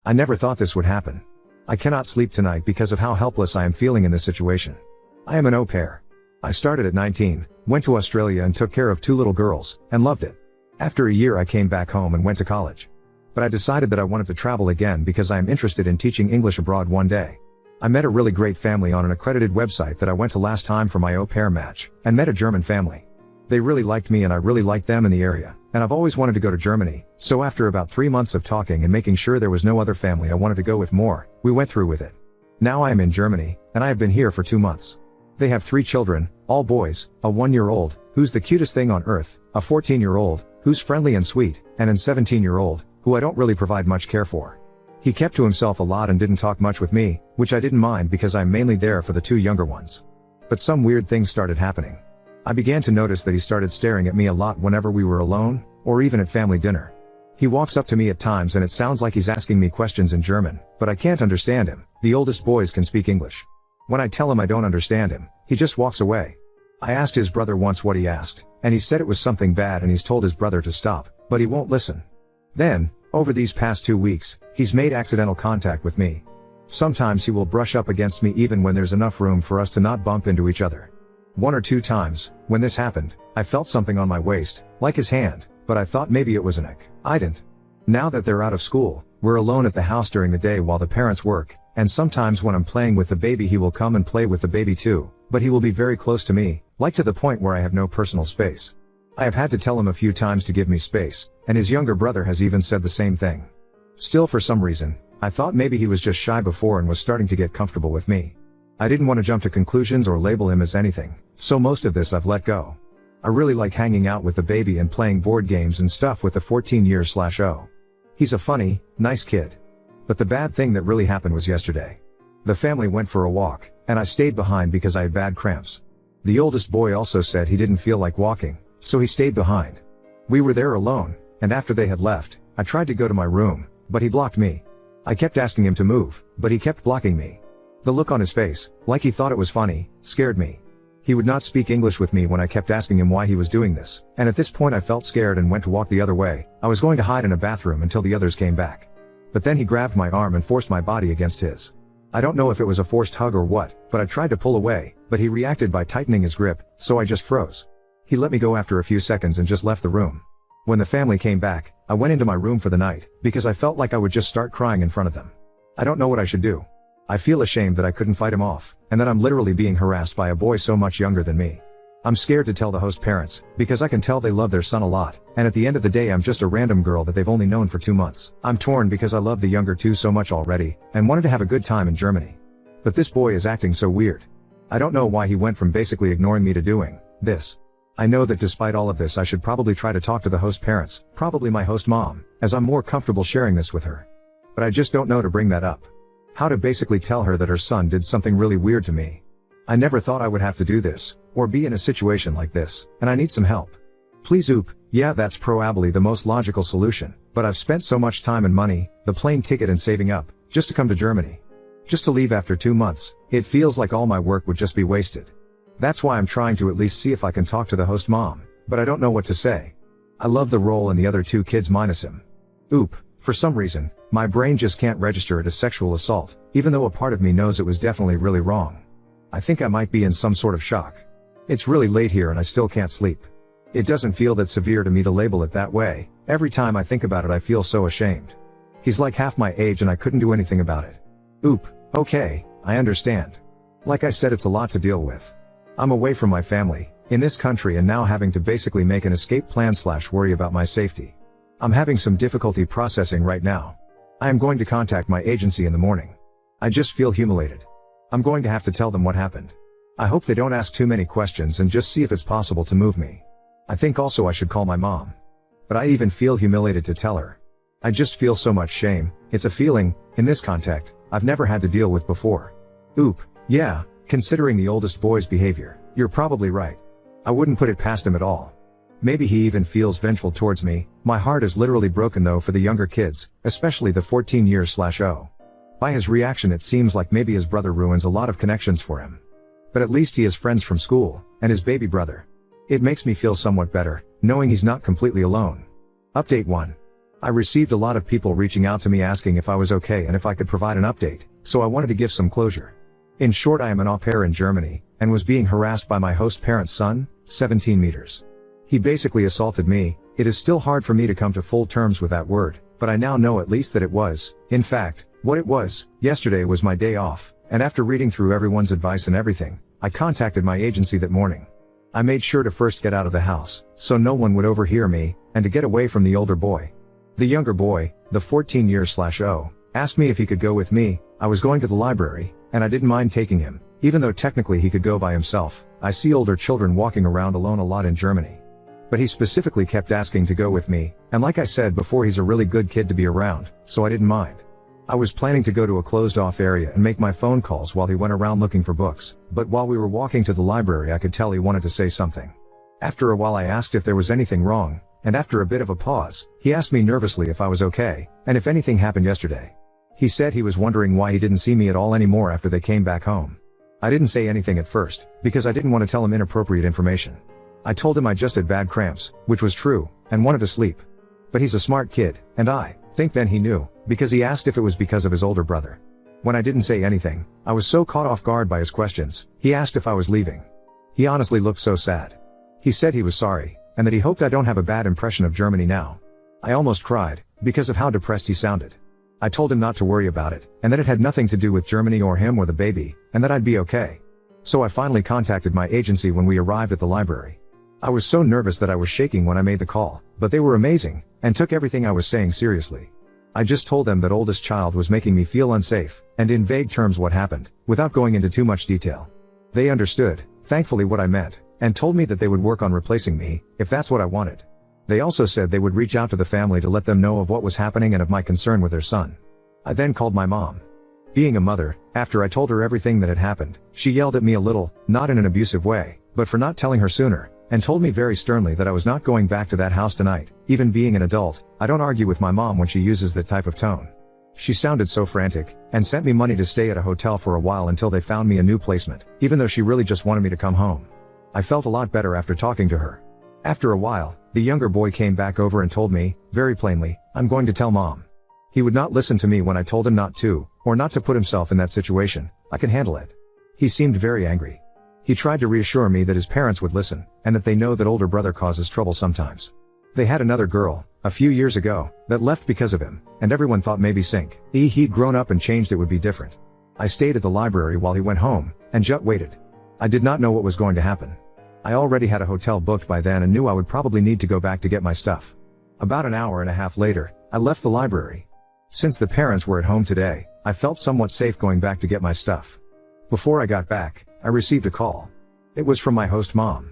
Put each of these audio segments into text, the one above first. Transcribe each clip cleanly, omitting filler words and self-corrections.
I never thought this would happen. I cannot sleep tonight because of how helpless I am feeling in this situation. I am an au pair. I started at 19, went to Australia and took care of 2 little girls, and loved it. After a year I came back home and went to college. But I decided that I wanted to travel again because I am interested in teaching English abroad one day. I met a really great family on an accredited website that I went to last time for my au pair match, and met a German family. They really liked me and I really liked them in the area, and I've always wanted to go to Germany, so after about 3 months of talking and making sure there was no other family I wanted to go with more, we went through with it. Now I am in Germany, and I have been here for 2 months. They have 3 children, all boys, a 1-year-old, who's the cutest thing on earth, a 14-year-old, who's friendly and sweet, and a 17-year-old, who I don't really provide much care for. He kept to himself a lot and didn't talk much with me, which I didn't mind because I'm mainly there for the 2 younger ones. But some weird things started happening. I began to notice that he started staring at me a lot whenever we were alone, or even at family dinner. He walks up to me at times and it sounds like he's asking me questions in German, but I can't understand him. The oldest boys can speak English. When I tell him I don't understand him, he just walks away. I asked his brother once what he asked, and he said it was something bad and he's told his brother to stop, but he won't listen. Then, over these past 2 weeks, he's made accidental contact with me. Sometimes he will brush up against me even when there's enough room for us to not bump into each other. 1 or 2 times, when this happened, I felt something on my waist, like his hand, but I thought maybe it was an ick. I didn't. Now that they're out of school, we're alone at the house during the day while the parents work, and sometimes when I'm playing with the baby he will come and play with the baby too, but he will be very close to me, like to the point where I have no personal space. I have had to tell him a few times to give me space, and his younger brother has even said the same thing. Still, for some reason, I thought maybe he was just shy before and was starting to get comfortable with me. I didn't want to jump to conclusions or label him as anything, so most of this I've let go. I really like hanging out with the baby and playing board games and stuff with the 14-year-old. He's a funny, nice kid. But the bad thing that really happened was yesterday. The family went for a walk, and I stayed behind because I had bad cramps. The oldest boy also said he didn't feel like walking, so he stayed behind. We were there alone, and after they had left, I tried to go to my room, but he blocked me. I kept asking him to move, but he kept blocking me. The look on his face, like he thought it was funny, scared me. He would not speak English with me when I kept asking him why he was doing this, and at this point I felt scared and went to walk the other way. I was going to hide in a bathroom until the others came back. But then he grabbed my arm and forced my body against his. I don't know if it was a forced hug or what, but I tried to pull away, but he reacted by tightening his grip, so I just froze. He let me go after a few seconds and just left the room. When the family came back, I went into my room for the night, because I felt like I would just start crying in front of them. I don't know what I should do. I feel ashamed that I couldn't fight him off, and that I'm literally being harassed by a boy so much younger than me. I'm scared to tell the host parents, because I can tell they love their son a lot, and at the end of the day I'm just a random girl that they've only known for 2 months. I'm torn because I love the younger 2 so much already, and wanted to have a good time in Germany. But this boy is acting so weird. I don't know why he went from basically ignoring me to doing this. I know that despite all of this I should probably try to talk to the host parents, probably my host mom, as I'm more comfortable sharing this with her. But I just don't know to bring that up. How to basically tell her that her son did something really weird to me. I never thought I would have to do this, or be in a situation like this, and I need some help. Please oop, yeah that's probably the most logical solution, but I've spent so much time and money, the plane ticket and saving up, just to come to Germany. Just to leave after 2 months, it feels like all my work would just be wasted. That's why I'm trying to at least see if I can talk to the host mom, but I don't know what to say. I love the role and the other 2 kids minus him. Oop, for some reason, my brain just can't register it as sexual assault, even though a part of me knows it was definitely really wrong. I think I might be in some sort of shock. It's really late here and I still can't sleep. It doesn't feel that severe to me to label it that way. Every time I think about it I feel so ashamed. He's like half my age and I couldn't do anything about it. Oop, okay, I understand. Like I said, it's a lot to deal with. I'm away from my family, in this country, and now having to basically make an escape plan / worry about my safety. I'm having some difficulty processing right now. I am going to contact my agency in the morning. I just feel humiliated. I'm going to have to tell them what happened. I hope they don't ask too many questions and just see if it's possible to move me. I think also I should call my mom. But I even feel humiliated to tell her. I just feel so much shame. It's a feeling, in this context, I've never had to deal with before. Oop, yeah. Considering the oldest boy's behavior, you're probably right. I wouldn't put it past him at all. Maybe he even feels vengeful towards me. My heart is literally broken though for the younger kids, especially the 14-year-old. By his reaction it seems like maybe his brother ruins a lot of connections for him. But at least he has friends from school, and his baby brother. It makes me feel somewhat better, knowing he's not completely alone. Update 1. I received a lot of people reaching out to me asking if I was okay and if I could provide an update, so I wanted to give some closure. In short, I am an au pair in Germany, and was being harassed by my host parent's son, 17 meters. He basically assaulted me. It is still hard for me to come to full terms with that word, but I now know at least that it was, in fact, what it was. Yesterday was my day off, and after reading through everyone's advice and everything, I contacted my agency that morning. I made sure to first get out of the house, so no one would overhear me, and to get away from the older boy. The younger boy, the 14-year/0, asked me if he could go with me. I was going to the library, and I didn't mind taking him, even though technically he could go by himself. I see older children walking around alone a lot in Germany. But he specifically kept asking to go with me, and like I said before, he's a really good kid to be around, so I didn't mind. I was planning to go to a closed-off area and make my phone calls while he went around looking for books, but while we were walking to the library I could tell he wanted to say something. After a while I asked if there was anything wrong, and after a bit of a pause, he asked me nervously if I was okay, and if anything happened yesterday. He said he was wondering why he didn't see me at all anymore after they came back home. I didn't say anything at first, because I didn't want to tell him inappropriate information. I told him I just had bad cramps, which was true, and wanted to sleep. But he's a smart kid, and I think then he knew, because he asked if it was because of his older brother. When I didn't say anything, I was so caught off guard by his questions. He asked if I was leaving. He honestly looked so sad. He said he was sorry, and that he hoped I don't have a bad impression of Germany now. I almost cried, because of how depressed he sounded. I told him not to worry about it, and that it had nothing to do with Germany or him or the baby, and that I'd be okay. So I finally contacted my agency when we arrived at the library. I was so nervous that I was shaking when I made the call, but they were amazing, and took everything I was saying seriously. I just told them that oldest child was making me feel unsafe, and in vague terms what happened, without going into too much detail. They understood, thankfully, what I meant, and told me that they would work on replacing me, if that's what I wanted. They also said they would reach out to the family to let them know of what was happening and of my concern with their son. I then called my mom. Being a mother, after I told her everything that had happened, she yelled at me a little, not in an abusive way, but for not telling her sooner, and told me very sternly that I was not going back to that house tonight. Even being an adult, I don't argue with my mom when she uses that type of tone. She sounded so frantic, and sent me money to stay at a hotel for a while until they found me a new placement, even though she really just wanted me to come home. I felt a lot better after talking to her. After a while, the younger boy came back over and told me, very plainly, I'm going to tell mom. He would not listen to me when I told him not to, or not to put himself in that situation. I can handle it. He seemed very angry. He tried to reassure me that his parents would listen, and that they know that older brother causes trouble sometimes. They had another girl, a few years ago, that left because of him, and everyone thought maybe he'd grown up and changed, it would be different. I stayed at the library while he went home, and just waited. I did not know what was going to happen. I already had a hotel booked by then and knew I would probably need to go back to get my stuff. About an hour and a half later, I left the library. Since the parents were at home today, I felt somewhat safe going back to get my stuff. Before I got back, I received a call. It was from my host mom.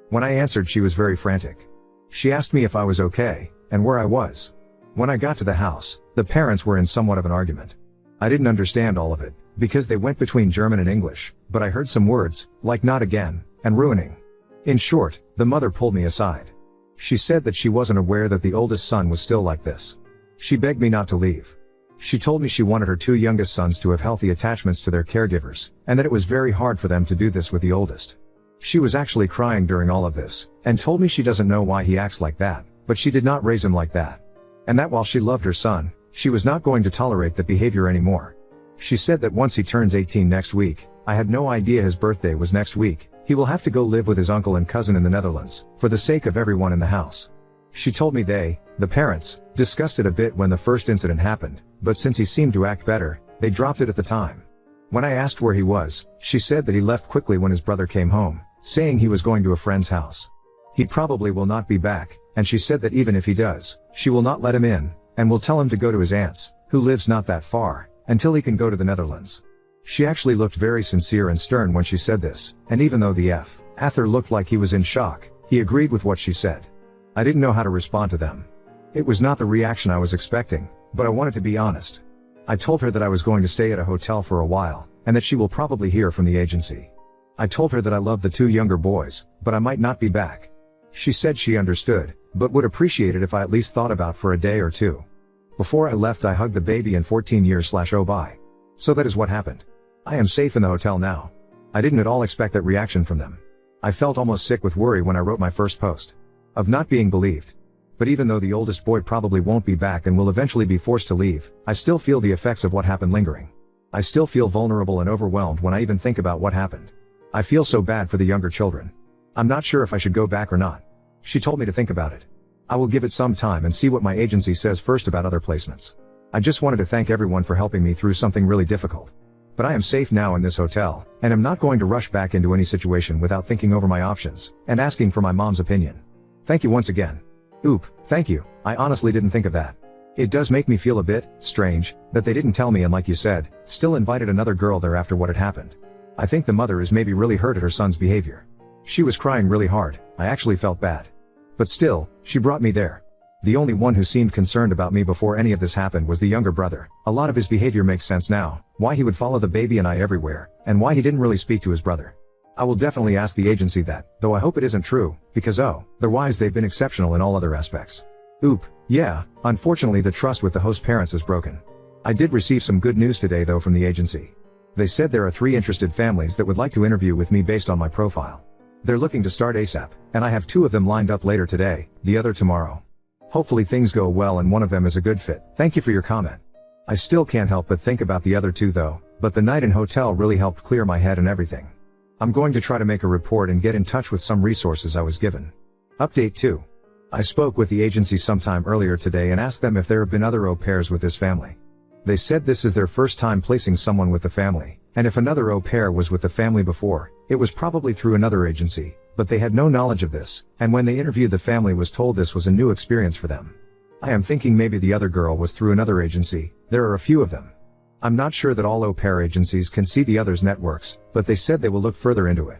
When I answered, she was very frantic. She asked me if I was okay, and where I was. When I got to the house, the parents were in somewhat of an argument. I didn't understand all of it, because they went between German and English, but I heard some words, like not again, and ruining. In short, the mother pulled me aside. She said that she wasn't aware that the oldest son was still like this. She begged me not to leave. She told me she wanted her two youngest sons to have healthy attachments to their caregivers, and that it was very hard for them to do this with the oldest. She was actually crying during all of this, and told me she doesn't know why he acts like that, but she did not raise him like that. And that while she loved her son, she was not going to tolerate that behavior anymore. She said that once he turns 18 next week, I had no idea his birthday was next week, he will have to go live with his uncle and cousin in the Netherlands, for the sake of everyone in the house. She told me the parents, discussed it a bit when the first incident happened, but since he seemed to act better, they dropped it at the time. When I asked where he was, she said that he left quickly when his brother came home, saying he was going to a friend's house. He probably will not be back, and she said that even if he does, she will not let him in, and will tell him to go to his aunt's, who lives not that far, until he can go to the Netherlands. She actually looked very sincere and stern when she said this, and even though the Arthur looked like he was in shock, he agreed with what she said. I didn't know how to respond to them. It was not the reaction I was expecting, but I wanted to be honest. I told her that I was going to stay at a hotel for a while, and that she will probably hear from the agency. I told her that I love the two younger boys, but I might not be back. She said she understood, but would appreciate it if I at least thought about for a day or two. Before I left, I hugged the baby and 14 years/oh bye. So that is what happened. I am safe in the hotel now. I didn't at all expect that reaction from them. I felt almost sick with worry when I wrote my first post. Of not being believed. But even though the oldest boy probably won't be back and will eventually be forced to leave, I still feel the effects of what happened lingering. I still feel vulnerable and overwhelmed when I even think about what happened. I feel so bad for the younger children. I'm not sure if I should go back or not. She told me to think about it. I will give it some time and see what my agency says first about other placements. I just wanted to thank everyone for helping me through something really difficult. But I am safe now in this hotel, and am not going to rush back into any situation without thinking over my options, and asking for my mom's opinion. Thank you once again. Oop, thank you, I honestly didn't think of that. It does make me feel a bit strange that they didn't tell me and, like you said, still invited another girl there after what had happened. I think the mother is maybe really hurt at her son's behavior. She was crying really hard, I actually felt bad. But still, she brought me there. The only one who seemed concerned about me before any of this happened was the younger brother. A lot of his behavior makes sense now, why he would follow the baby and I everywhere, and why he didn't really speak to his brother. I will definitely ask the agency that, though I hope it isn't true, because otherwise they've been exceptional in all other aspects. Oop, yeah, unfortunately the trust with the host parents is broken. I did receive some good news today though from the agency. They said there are 3 interested families that would like to interview with me based on my profile. They're looking to start ASAP, and I have 2 of them lined up later today, the other tomorrow. Hopefully things go well and one of them is a good fit. Thank you for your comment. I still can't help but think about the other 2 though, but the night in hotel really helped clear my head and everything. I'm going to try to make a report and get in touch with some resources I was given. Update 2. I spoke with the agency sometime earlier today and asked them if there have been other au pairs with this family. They said this is their first time placing someone with the family, and if another au pair was with the family before, it was probably through another agency, but they had no knowledge of this, and when they interviewed the family was told this was a new experience for them. I am thinking maybe the other girl was through another agency, there are a few of them. I'm not sure that all au pair agencies can see the others' networks, but they said they will look further into it.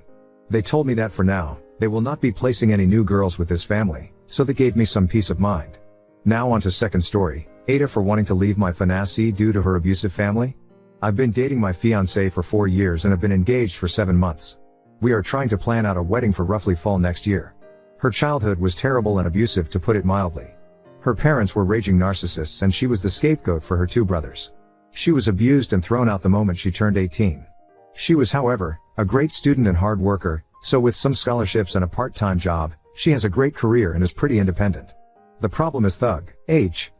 They told me that for now, they will not be placing any new girls with this family, so that gave me some peace of mind. Now on to second story, Ada for wanting to leave my fiancée due to her abusive family. I've been dating my fiancé for 4 years and have been engaged for 7 months. We are trying to plan out a wedding for roughly fall next year. Her childhood was terrible and abusive to put it mildly. Her parents were raging narcissists and she was the scapegoat for her 2 brothers. She was abused and thrown out the moment she turned 18. She was, however, a great student and hard worker, so with some scholarships and a part-time job, she has a great career and is pretty independent. The problem is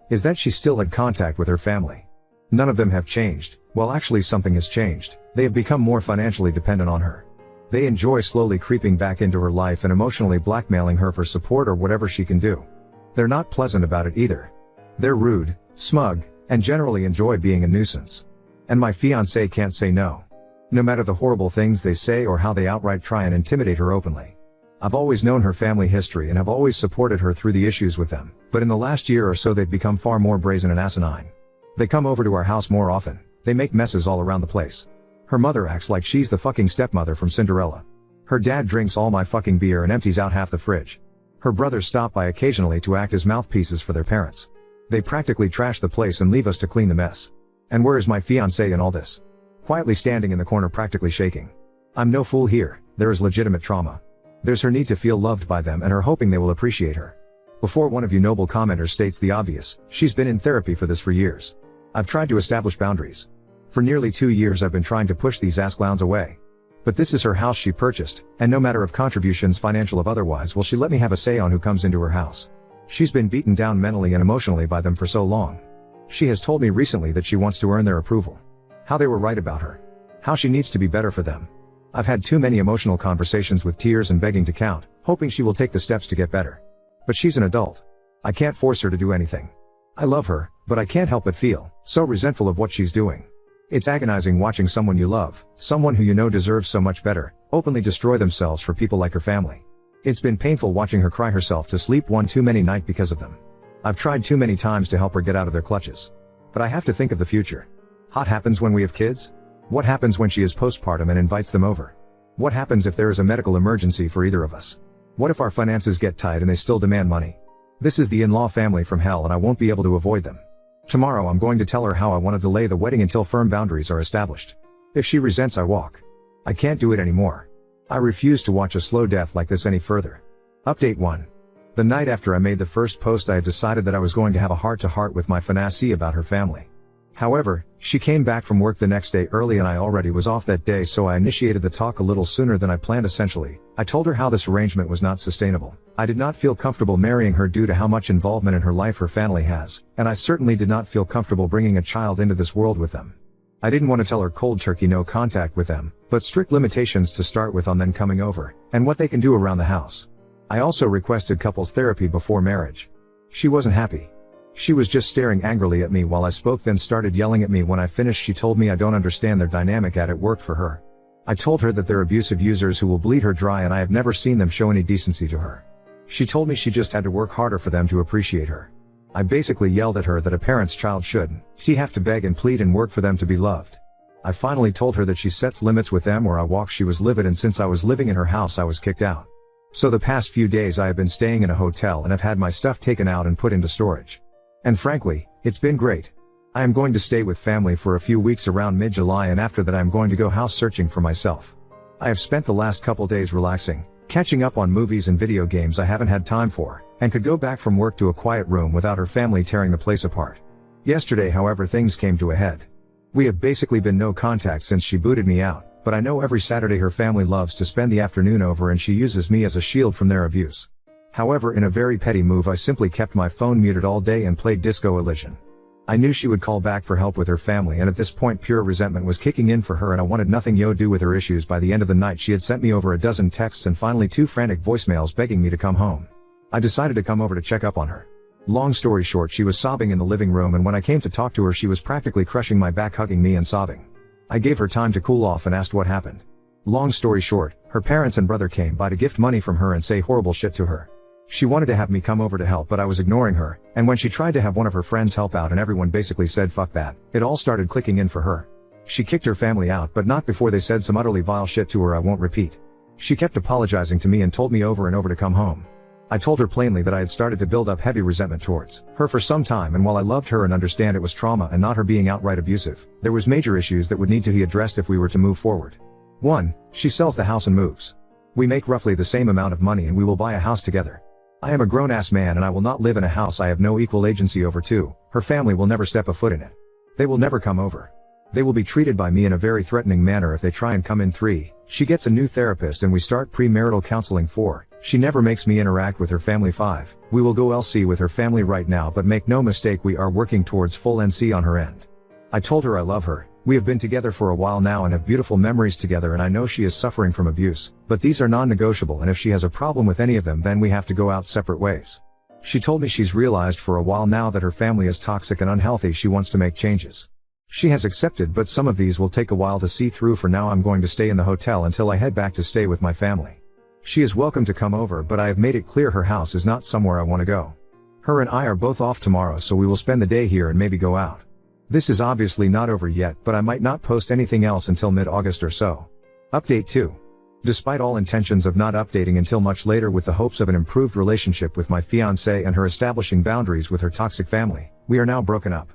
is that she still had contact with her family. None of them have changed, well actually something has changed, they have become more financially dependent on her. They enjoy slowly creeping back into her life and emotionally blackmailing her for support or whatever she can do. They're not pleasant about it either. They're rude, smug, and generally enjoy being a nuisance. And my fiancé can't say no. No matter the horrible things they say or how they outright try and intimidate her openly. I've always known her family history and have always supported her through the issues with them, but in the last year or so they've become far more brazen and asinine. They come over to our house more often, they make messes all around the place. Her mother acts like she's the fucking stepmother from Cinderella. Her dad drinks all my fucking beer and empties out half the fridge. Her brothers stop by occasionally to act as mouthpieces for their parents. They practically trash the place and leave us to clean the mess. And where is my fiancé in all this? Quietly standing in the corner practically shaking. I'm no fool here, there is legitimate trauma. There's her need to feel loved by them and her hoping they will appreciate her. Before one of you noble commenters states the obvious, she's been in therapy for this for years. I've tried to establish boundaries. For nearly 2 years I've been trying to push these ass clowns away. But this is her house she purchased, and no matter of contributions financial of otherwise will she let me have a say on who comes into her house. She's been beaten down mentally and emotionally by them for so long. She has told me recently that she wants to earn their approval. How they were right about her. How she needs to be better for them. I've had too many emotional conversations with tears and begging to count, hoping she will take the steps to get better. But she's an adult. I can't force her to do anything. I love her, but I can't help but feel so resentful of what she's doing. It's agonizing watching someone you love, someone who you know deserves so much better, openly destroy themselves for people like her family. It's been painful watching her cry herself to sleep one too many night because of them. I've tried too many times to help her get out of their clutches. But I have to think of the future. What happens when we have kids? What happens when she is postpartum and invites them over? What happens if there is a medical emergency for either of us? What if our finances get tight and they still demand money? This is the in-law family from hell and I won't be able to avoid them. Tomorrow I'm going to tell her how I want to delay the wedding until firm boundaries are established. If she resents I walk. I can't do it anymore. I refuse to watch a slow death like this any further. Update 1. The night after I made the first post I had decided that I was going to have a heart-to-heart with my fiancée about her family. However, she came back from work the next day early and I already was off that day, so I initiated the talk a little sooner than I planned. Essentially, I told her how this arrangement was not sustainable. I did not feel comfortable marrying her due to how much involvement in her life her family has, and I certainly did not feel comfortable bringing a child into this world with them. I didn't want to tell her cold turkey no contact with them, but strict limitations to start with on them coming over, and what they can do around the house. I also requested couples therapy before marriage. She wasn't happy. She was just staring angrily at me while I spoke, then started yelling at me when I finished. She told me I don't understand their dynamic at it worked for her. I told her that they're abusive users who will bleed her dry and I have never seen them show any decency to her. She told me she just had to work harder for them to appreciate her. I basically yelled at her that a parent's child shouldn't have to beg and plead and work for them to be loved. I finally told her that she sets limits with them or I walk. She was livid, and since I was living in her house I was kicked out. So the past few days I have been staying in a hotel and have had my stuff taken out and put into storage. And frankly, it's been great. I am going to stay with family for a few weeks around mid-July, and after that I am going to go house searching for myself. I have spent the last couple days relaxing, catching up on movies and video games I haven't had time for, and could go back from work to a quiet room without her family tearing the place apart. Yesterday, however, things came to a head. We have basically been no contact since she booted me out, but I know every Saturday her family loves to spend the afternoon over and she uses me as a shield from their abuse. However, in a very petty move, I simply kept my phone muted all day and played Disco Elysium. I knew she would call back for help with her family, and at this point pure resentment was kicking in for her and I wanted nothing to do with her issues. By the end of the night she had sent me over a dozen texts and finally 2 frantic voicemails begging me to come home. I decided to come over to check up on her. Long story short, she was sobbing in the living room, and when I came to talk to her she was practically crushing my back, hugging me and sobbing. I gave her time to cool off and asked what happened. Long story short, her parents and brother came by to gift money from her and say horrible shit to her. She wanted to have me come over to help, but I was ignoring her, and when she tried to have one of her friends help out and everyone basically said fuck that, it all started clicking in for her. She kicked her family out, but not before they said some utterly vile shit to her I won't repeat. She kept apologizing to me and told me over and over to come home. I told her plainly that I had started to build up heavy resentment towards her for some time, and while I loved her and understand it was trauma and not her being outright abusive, there was major issues that would need to be addressed if we were to move forward. 1. She sells the house and moves. We make roughly the same amount of money and we will buy a house together. I am a grown-ass man and I will not live in a house I have no equal agency over. 2. Her family will never step a foot in it. They will never come over. They will be treated by me in a very threatening manner if they try and come in. 3. She gets a new therapist and we start premarital counseling. 4. She never makes me interact with her family. 5. We will go LC with her family right now, but make no mistake, we are working towards full NC on her end. I told her I love her. We have been together for a while now and have beautiful memories together, and I know she is suffering from abuse, but these are non-negotiable, and if she has a problem with any of them then we have to go out separate ways. She told me she's realized for a while now that her family is toxic and unhealthy. She wants to make changes. She has accepted, but some of these will take a while to see through. For now I'm going to stay in the hotel until I head back to stay with my family. She is welcome to come over, but I have made it clear her house is not somewhere I want to go. Her and I are both off tomorrow, so we will spend the day here and maybe go out. This is obviously not over yet, but I might not post anything else until mid-August or so. Update 2. Despite all intentions of not updating until much later with the hopes of an improved relationship with my fiancée and her establishing boundaries with her toxic family, we are now broken up.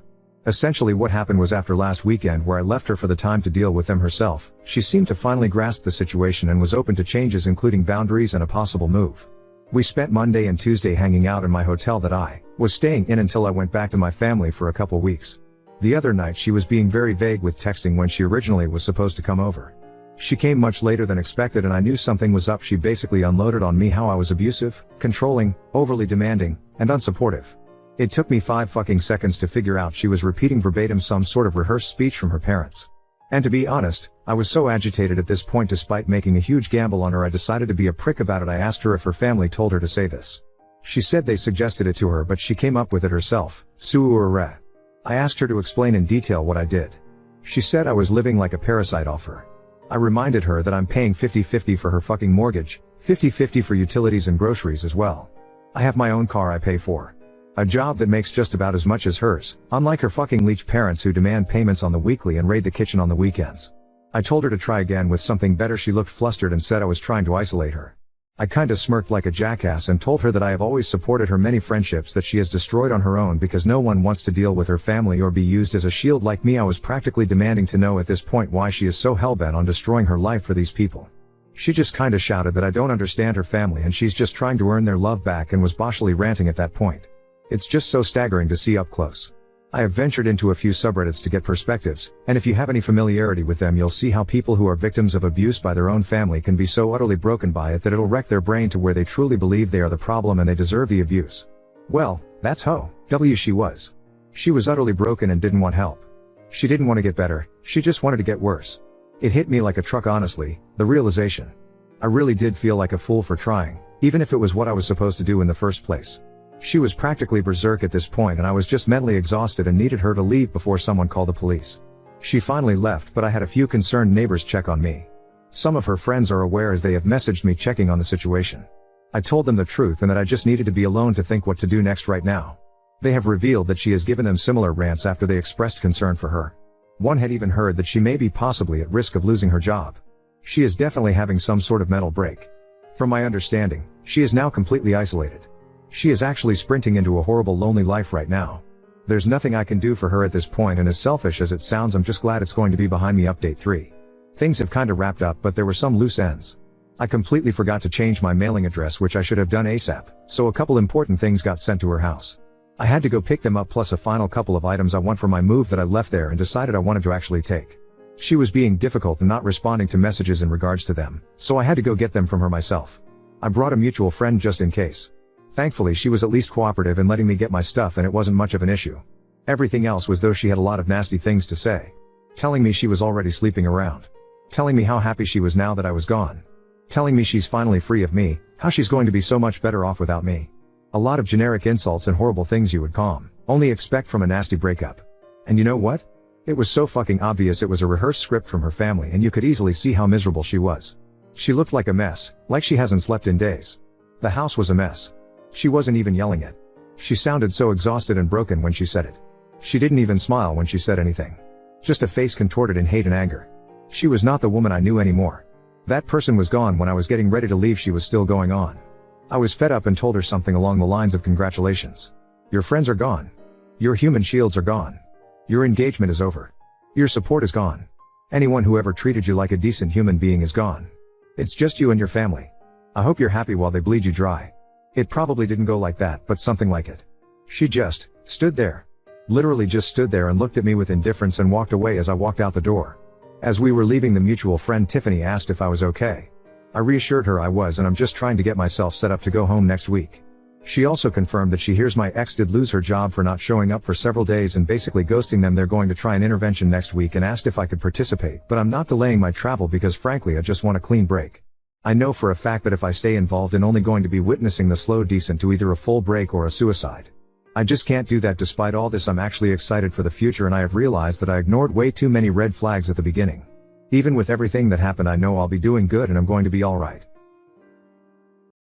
Essentially what happened was, after last weekend where I left her for the time to deal with them herself, she seemed to finally grasp the situation and was open to changes, including boundaries and a possible move. We spent Monday and Tuesday hanging out in my hotel that I was staying in until I went back to my family for a couple weeks. The other night she was being very vague with texting when she originally was supposed to come over. She came much later than expected and I knew something was up. She basically unloaded on me how I was abusive, controlling, overly demanding, and unsupportive. It took me 5 fucking seconds to figure out she was repeating verbatim some sort of rehearsed speech from her parents. And to be honest, I was so agitated at this point, despite making a huge gamble on her, I decided to be a prick about it. I asked her if her family told her to say this. She said they suggested it to her, but she came up with it herself. Suure. I asked her to explain in detail what I did. She said I was living like a parasite off her. I reminded her that I'm paying 50-50 for her fucking mortgage, 50-50 for utilities and groceries as well. I have my own car I pay for. A job that makes just about as much as hers, unlike her fucking leech parents who demand payments on the weekly and raid the kitchen on the weekends. I told her to try again with something better. She looked flustered and said I was trying to isolate her. I kinda smirked like a jackass and told her that I have always supported her many friendships that she has destroyed on her own because no one wants to deal with her family or be used as a shield like me. I was practically demanding to know at this point why she is so hellbent on destroying her life for these people. She just kinda shouted that I don't understand her family and she's just trying to earn their love back, and was boshily ranting at that point. It's just so staggering to see up close. I have ventured into a few subreddits to get perspectives, and if you have any familiarity with them you'll see how people who are victims of abuse by their own family can be so utterly broken by it that it'll wreck their brain to where they truly believe they are the problem and they deserve the abuse. Well, that's how she was. She was utterly broken and didn't want help. She didn't want to get better, she just wanted to get worse. It hit me like a truck honestly, the realization. I really did feel like a fool for trying, even if it was what I was supposed to do in the first place. She was practically berserk at this point and I was just mentally exhausted and needed her to leave before someone called the police. She finally left but I had a few concerned neighbors check on me. Some of her friends are aware as they have messaged me checking on the situation. I told them the truth and that I just needed to be alone to think what to do next right now. They have revealed that she has given them similar rants after they expressed concern for her. One had even heard that she may be possibly at risk of losing her job. She is definitely having some sort of mental break. From my understanding, she is now completely isolated. She is actually sprinting into a horrible lonely life right now. There's nothing I can do for her at this point and as selfish as it sounds I'm just glad it's going to be behind me. Update 3. Things have kinda wrapped up but there were some loose ends. I completely forgot to change my mailing address which I should have done ASAP, so a couple important things got sent to her house. I had to go pick them up plus a final couple of items I want for my move that I left there and decided I wanted to actually take. She was being difficult and not responding to messages in regards to them, so I had to go get them from her myself. I brought a mutual friend just in case. Thankfully she was at least cooperative in letting me get my stuff and it wasn't much of an issue. Everything else was though she had a lot of nasty things to say. Telling me she was already sleeping around. Telling me how happy she was now that I was gone. Telling me she's finally free of me, how she's going to be so much better off without me. A lot of generic insults and horrible things you would only expect from a nasty breakup. And you know what? It was so fucking obvious it was a rehearsed script from her family and you could easily see how miserable she was. She looked like a mess, like she hasn't slept in days. The house was a mess. She wasn't even yelling it. She sounded so exhausted and broken when she said it. She didn't even smile when she said anything. Just a face contorted in hate and anger. She was not the woman I knew anymore. That person was gone when I was getting ready to leave. She was still going on. I was fed up and told her something along the lines of congratulations. Your friends are gone. Your human shields are gone. Your engagement is over. Your support is gone. Anyone who ever treated you like a decent human being is gone. It's just you and your family. I hope you're happy while they bleed you dry. It probably didn't go like that, but something like it. She just stood there. Literally just stood there and looked at me with indifference and walked away as I walked out the door. As we were leaving, the mutual friend Tiffany asked if I was okay. I reassured her I was and I'm just trying to get myself set up to go home next week. She also confirmed that she hears my ex did lose her job for not showing up for several days and basically ghosting them. They're going to try an intervention next week and asked if I could participate, but I'm not delaying my travel because frankly I just want a clean break. I know for a fact that if I stay involved I'm only going to be witnessing the slow descent to either a full break or a suicide. I just can't do that. Despite all this, I'm actually excited for the future and I have realized that I ignored way too many red flags at the beginning. Even with everything that happened I know I'll be doing good and I'm going to be alright.